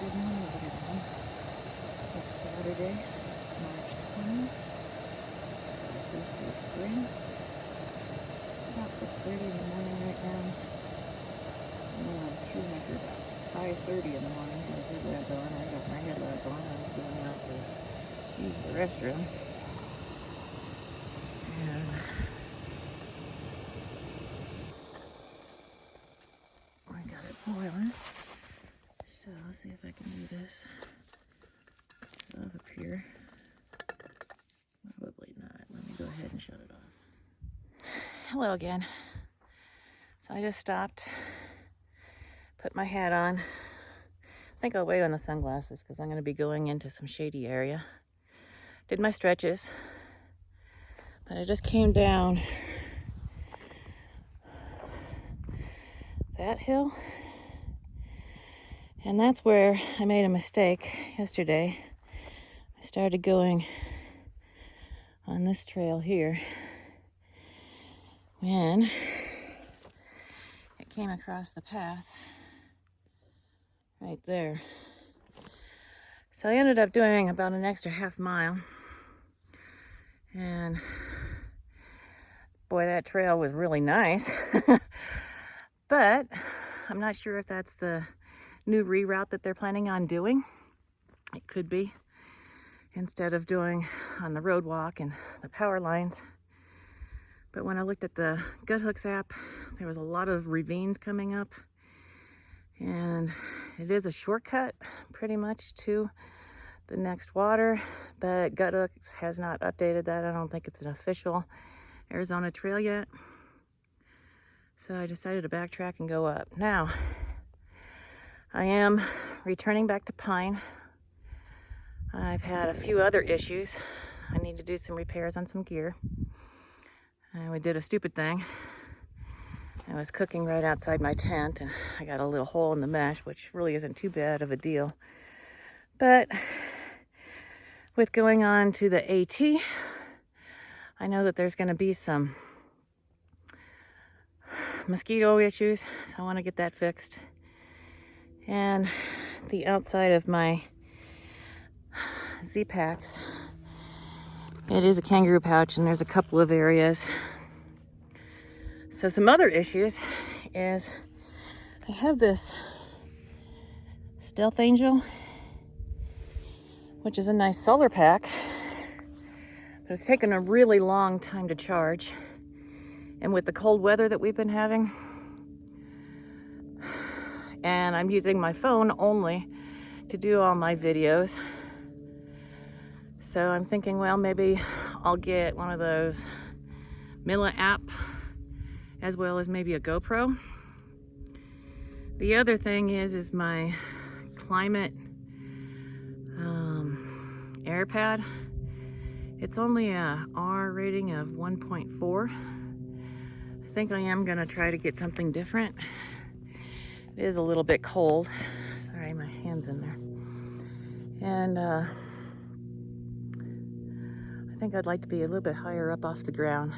Good morning, everyone. It's Saturday, March 20th, first day of spring. It's about 6:30 in the morning right now. And then I'm through after about 5:30 in the morning. I was headlamp on. I got my headlamp on. I was going out to use the restroom. And I got it boiling. So let's see if I can do this. So up here. Probably not. Let me go ahead and shut it off. Hello again. So I just stopped, put my hat on. I think I'll wait on the sunglasses because I'm going to be going into some shady area. Did my stretches, but I just came down that hill, and that's where I made a mistake yesterday. I started going on this trail here when it came across the path right there. So I ended up doing about an extra half mile, and boy, that trail was really nice. But I'm not sure if that's the new reroute that they're planning on doing. It could be, instead of doing on the road walk and the power lines. But when I looked at the Guthooks app, there was a lot of ravines coming up, and it is a shortcut pretty much to the next water, but Guthooks has not updated that. I don't think it's an official Arizona trail yet. So I decided to backtrack and go up. Now, I am returning back to Pine. I've had a few other issues. I need to do some repairs on some gear. We did a stupid thing. I was cooking right outside my tent, and I got a little hole in the mesh, which really isn't too bad of a deal. But with going on to the AT, I know that there's going to be some mosquito issues, so I want to get that fixed. And the outside of my Z-Packs, it is a kangaroo pouch, and there's a couple of areas. So some other issues is I have this Stealth Angel, which is a nice solar pack, but it's taken a really long time to charge. And with the cold weather that we've been having, and I'm using my phone only to do all my videos. So I'm thinking, well, maybe I'll get one of those Mila app, as well as maybe a GoPro. The other thing is my climate AirPad. It's only a R rating of 1.4. I think I am gonna try to get something different. It is a little bit cold. Sorry, my hand's in there. And I think I'd like to be a little bit higher up off the ground.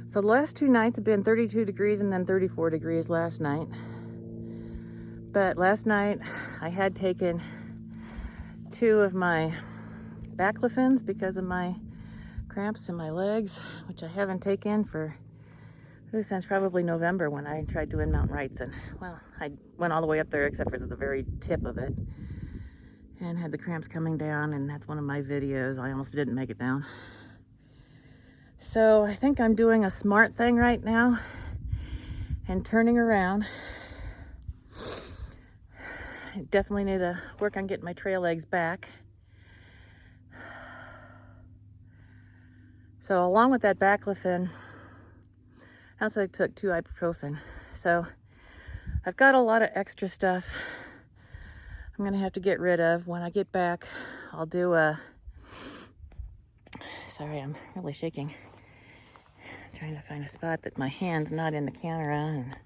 So the last 2 nights have been 32 degrees and then 34 degrees last night. But last night I had taken 2 of my baclofens because of my cramps in my legs, which I haven't taken since probably November when I tried doing Mount Wrights. And well, I went all the way up there except for the very tip of it and had the cramps coming down, and that's one of my videos. I almost didn't make it down. So I think I'm doing a smart thing right now and turning around. I definitely need to work on getting my trail legs back. So along with that baclofen, I also took 2 ibuprofen. So I've got a lot of extra stuff I'm gonna have to get rid of. When I get back, I'll do sorry, I'm really shaking. I'm trying to find a spot that my hand's not in the camera and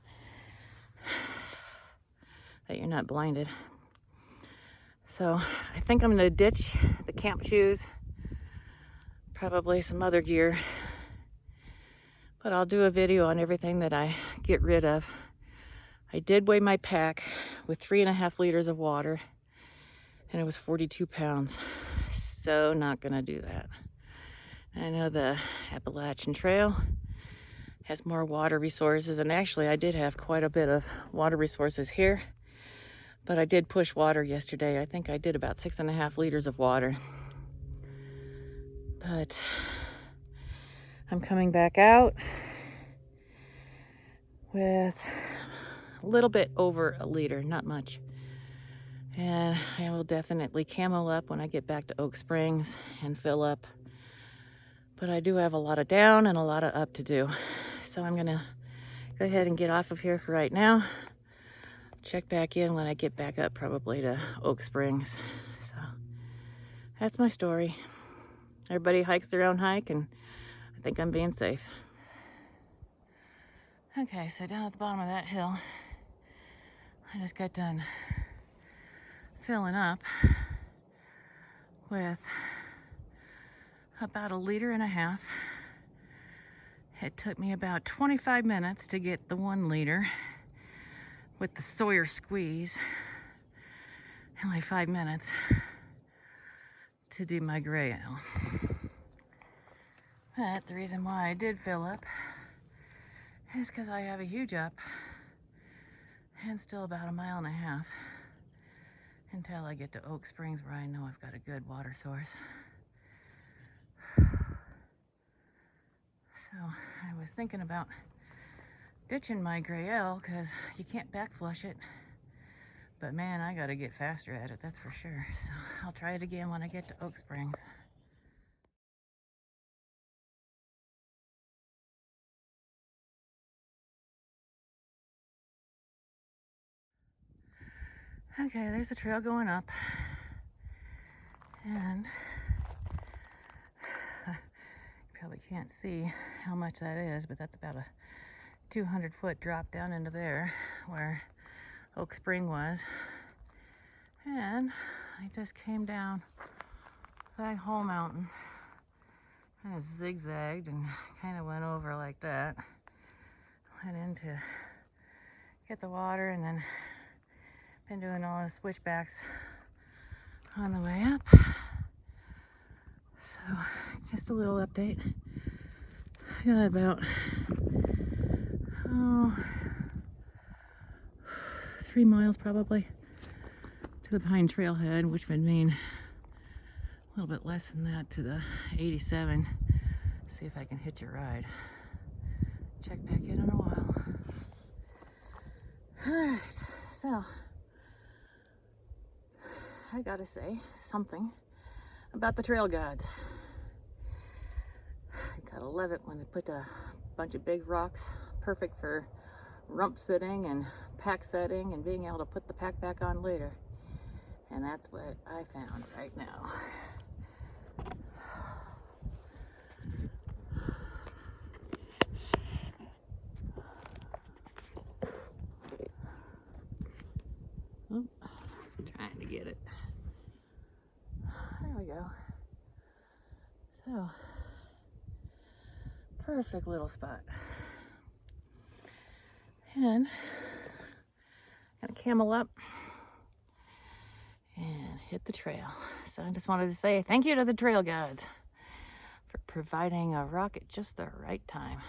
that you're not blinded. So I think I'm gonna ditch the camp shoes, probably some other gear, but I'll do a video on everything that I get rid of. I did weigh my pack with 3.5 liters of water, and it was 42 pounds. So not gonna do that. I know the Appalachian Trail has more water resources, and actually I did have quite a bit of water resources here, but I did push water yesterday. I think I did about 6.5 liters of water. But I'm coming back out with a little bit over a liter, not much. And I will definitely camo up when I get back to Oak Springs and fill up. But I do have a lot of down and a lot of up to do. So I'm gonna go ahead and get off of here for right now. Check back in when I get back up, probably to Oak Springs. So that's my story. Everybody hikes their own hike, and I think I'm being safe. Okay, so down at the bottom of that hill, I just got done filling up with about 1.5 liters. It took me about 25 minutes to get the 1 liter with the Sawyer squeeze. Only 5 minutes to do my gray ale. But the reason why I did fill up is because I have a huge up and still about 1.5 miles until I get to Oak Springs, where I know I've got a good water source. So I was thinking about ditching my gray ale because you can't back flush it. But man, I gotta get faster at it, that's for sure. So I'll try it again when I get to Oak Springs. Okay, there's the trail going up. And you probably can't see how much that is, but that's about a 200-foot drop down into there where Oak Spring was. And I just came down that whole mountain, kind of zigzagged and kind of went over like that. Went in to get the water, and then been doing all the switchbacks on the way up. So just a little update. I got about 3 miles probably to the Pine Trailhead, which would mean a little bit less than that to the 87. See if I can hitch a ride. Check back in a while. Alright, so I gotta say something about the trail guides. I gotta love it when they put a bunch of big rocks, perfect for rump sitting and pack setting and being able to put the pack back on later. And that's what I found right now. Oh, trying to get it. There we go. So, perfect little spot. And gonna camel up and hit the trail. So I just wanted to say thank you to the trail guides for providing a rock at just the right time.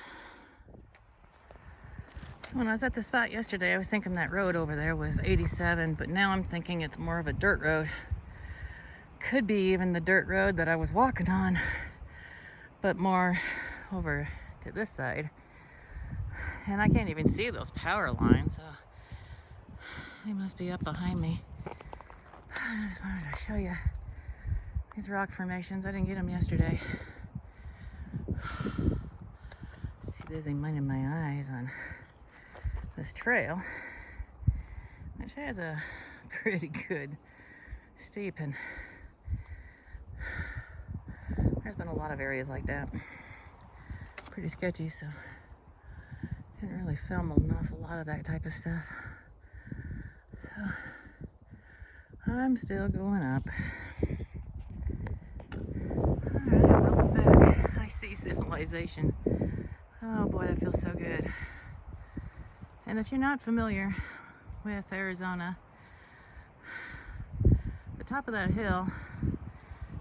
When I was at the spot yesterday, I was thinking that road over there was 87, but now I'm thinking it's more of a dirt road. Could be even the dirt road that I was walking on, but more over to this side. And I can't even see those power lines, so they must be up behind me. I just wanted to show you these rock formations. I didn't get them yesterday. Too busy minding my eyes on this trail, which has a pretty good steeping. There's been a lot of areas like that. Pretty sketchy, so didn't really film a lot of that type of stuff. So I'm still going up. Alright, welcome back. I see civilization. Oh boy, that feels so good. And if you're not familiar with Arizona. The top of that hill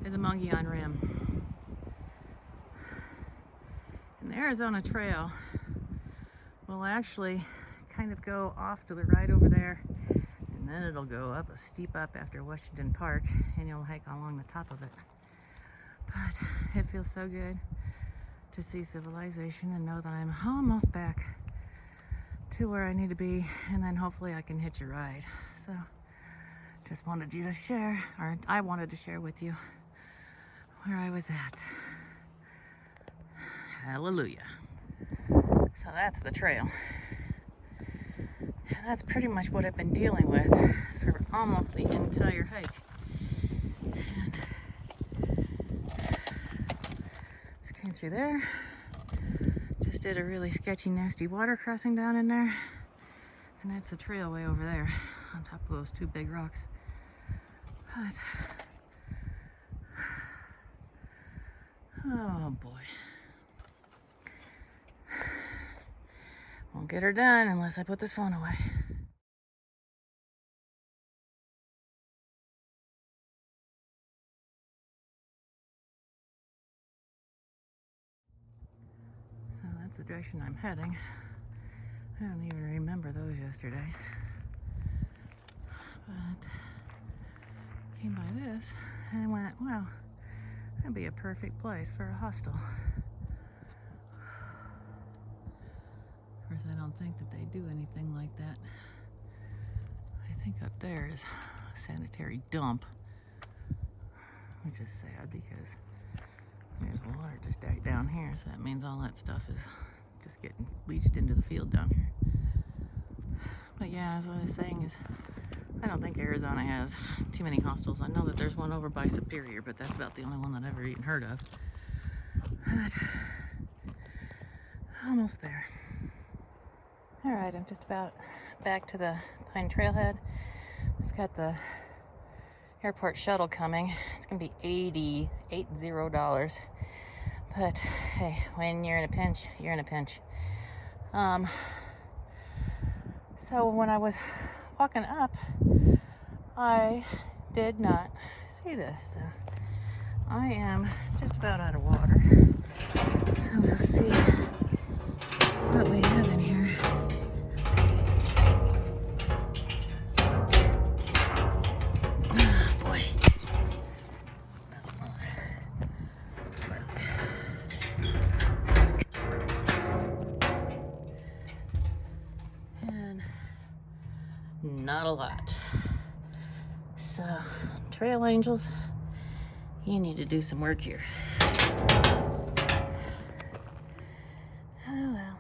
is the Mogollon Rim. And the Arizona Trail will actually kind of go off to the right over there, and then it'll go up a steep up after Washington Park, and you'll hike along the top of it. But it feels so good to see civilization and know that I'm almost back to where I need to be, and then hopefully I can hitch a ride. So just wanted you to share, or I wanted to share with you where I was at. Hallelujah. So that's the trail. And that's pretty much what I've been dealing with for almost the entire hike. And just came through there. Just did a really sketchy, nasty water crossing down in there. And that's the trail way over there on top of those two big rocks. But, oh boy. Won't get her done unless I put this phone away. So that's the direction I'm heading. I don't even remember those yesterday. But came by this and I went, well, that'd be a perfect place for a hostel. Of course, I don't think that they do anything like that. I think up there is a sanitary dump, which is sad because there's water just right down here, so that means all that stuff is just getting leached into the field down here. But yeah, as I was saying is, I don't think Arizona has too many hostels. I know that there's one over by Superior, but that's about the only one that I've ever even heard of. But almost there. All right, I'm just about back to the Pine Trailhead. I've got the airport shuttle coming. It's gonna be $80. But hey, when you're in a pinch, you're in a pinch. So when I was walking up, I did not see this. So I am just about out of water. So we'll see what we have in here. Oh boy. And not a lot. So, trail angels, you need to do some work here. Oh well.